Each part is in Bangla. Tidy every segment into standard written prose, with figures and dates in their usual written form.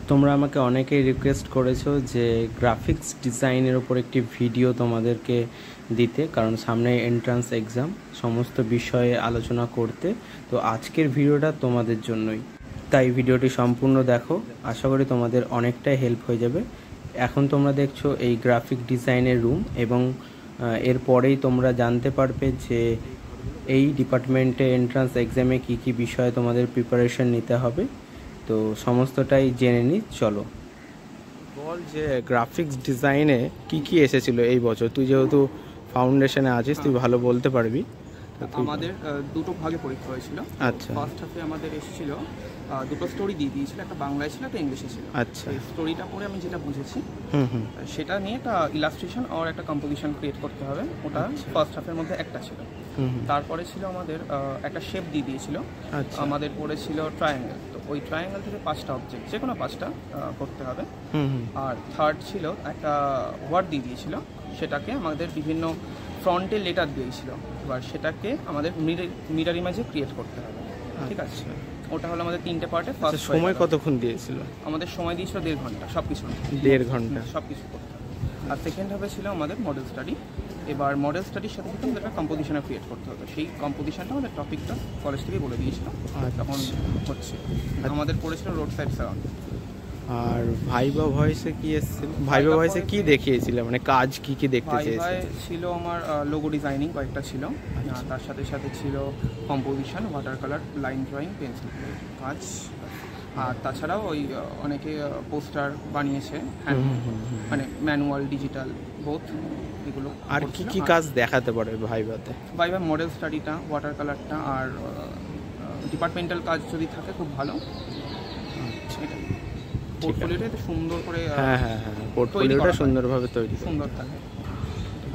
তোমরা আমাকে অনেকেই রিকোয়েস্ট করেছো যে গ্রাফিক্স ডিজাইনের ওপর একটি ভিডিও তোমাদেরকে দিতে, কারণ সামনে এন্ট্রান্স এক্সাম, সমস্ত বিষয়ে আলোচনা করতে। তো আজকের ভিডিওটা তোমাদের জন্যই, তাই ভিডিওটি সম্পূর্ণ দেখো, আশা করি তোমাদের অনেকটাই হেল্প হয়ে যাবে। এখন তোমরা দেখছো এই গ্রাফিক ডিজাইনের রুম, এবং এরপরেই তোমরা জানতে পারবে যে এই ডিপার্টমেন্টে এন্ট্রান্স এক্সামে কী কী বিষয়ে তোমাদের প্রিপারেশন নিতে হবে। তো সমস্তটাই জেনে নিই, চলো। বল যে গ্রাফিক্স ডিজাইনে কি কি এসেছিল এই বছর, তুই যেহেতু ফাউন্ডেশনে আছিস তুই ভালো বলতে পারবি। আমাদের দুটো ভাগে পরীক্ষা হয়েছিল। আচ্ছা, ফার্স্ট হাফে আমাদের এসেছিল দুটো স্টোরি দিয়ে দিয়েছিল, একটা বাংলায় ছিল একটা ইংলিশে ছিল। আচ্ছা, এই স্টোরিটা পড়ে আমি যেটা বুঝেছি সেটা নিয়ে একটা ইলাস্ট্রেশন আর একটা কম্পোজিশন ক্রিয়েট করতে হবে, ওটা ফার্স্ট হাফের মধ্যে একটা ছিল। তারপরে ছিল আমাদের একটা শেপ দিয়ে দিয়েছিল, আমাদের পড়েছিল ট্রায়াঙ্গেল। তো ওই ট্রায়াঙ্গেল থেকে 5টা অবজেক্ট, যে কোনো 5টা করতে হবে। আর থার্ড ছিল একটা ওয়ার্ড দিয়ে দিয়েছিল, সেটাকে আমাদের বিভিন্ন ফ্রন্টে লেটার দিয়েছিল, এবার সেটাকে আমাদের মিরর ইমেজে ক্রিয়েট করতে হবে। ঠিক আছে, ওটা হলো আমাদের 3টে পার্টে। ফার্স্ট সময় কতক্ষণ দিয়েছিল? আমাদের সময় দিয়েছিল 1.5 ঘন্টা, সব কিছু 1.5 ঘন্টা সব কিছু করতে হবে। আর সেকেন্ড হাফে ছিল আমাদের মডেল স্টাডি। এবার মডেল স্টাডির সাথে সাথে আমাদের একটা কম্পোজিশনে ক্রিয়েট করতে হবে। সেই কম্পোজিশনটা আমাদের টপিকটা কলেজ থেকে বলে দিয়েছিল, তখন হচ্ছে আমাদের পড়েছিল রোড সাইড সারাউন্ড। আর ভাইবা ভয়েসে কি এসেছিল? ভাইবা ভয়েসে কি দেখিয়েছিল, মানে কাজ কি কি দেখতে চেয়েছিল? ছিল আমার লোগো ডিজাইনিং কয়েকটা ছিল, তার সাথে সাথে ছিল composition, water colour, line drawing, pencil কাজ। আর তাছাড়াও ওই অনেকে পোস্টার বানিয়েছে, মানে ম্যানুয়াল, ডিজিটাল, বোথ এগুলো। আর কি কি কাজ দেখাতে পারে ভাইভাতে? ভাইবা মডেল স্টাডিটা, ওয়াটার কালারটা, আর ডিপার্টমেন্টাল কাজ যদি থাকে খুব ভালো। এটাই পোর্টফোলিওটা এত সুন্দর করে, পোর্টফোলিওটা সুন্দরভাবে তৈরি সুন্দর থাকে।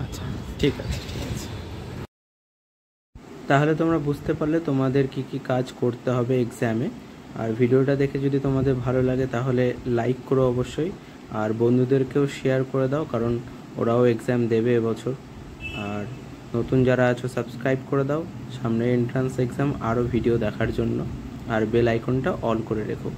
আচ্ছা, ঠিক আছে। তাহলে তোমরা বুঝতে পারলে তোমাদের কি কি কাজ করতে হবে এক্সামে। আর ভিডিওটা দেখে যদি তোমাদের ভালো লাগে তাহলে লাইক করো অবশ্যই, আর বন্ধুদেরকেও শেয়ার করে দাও, কারণ ওরাও এক্সাম দেবে এবছর। আর নতুন যারা আছো সাবস্ক্রাইব করে দাও সামনে এন্ট্রান্স এক্সাম আরও ভিডিও দেখার জন্য, আর বেল আইকনটা অল করে রেখো।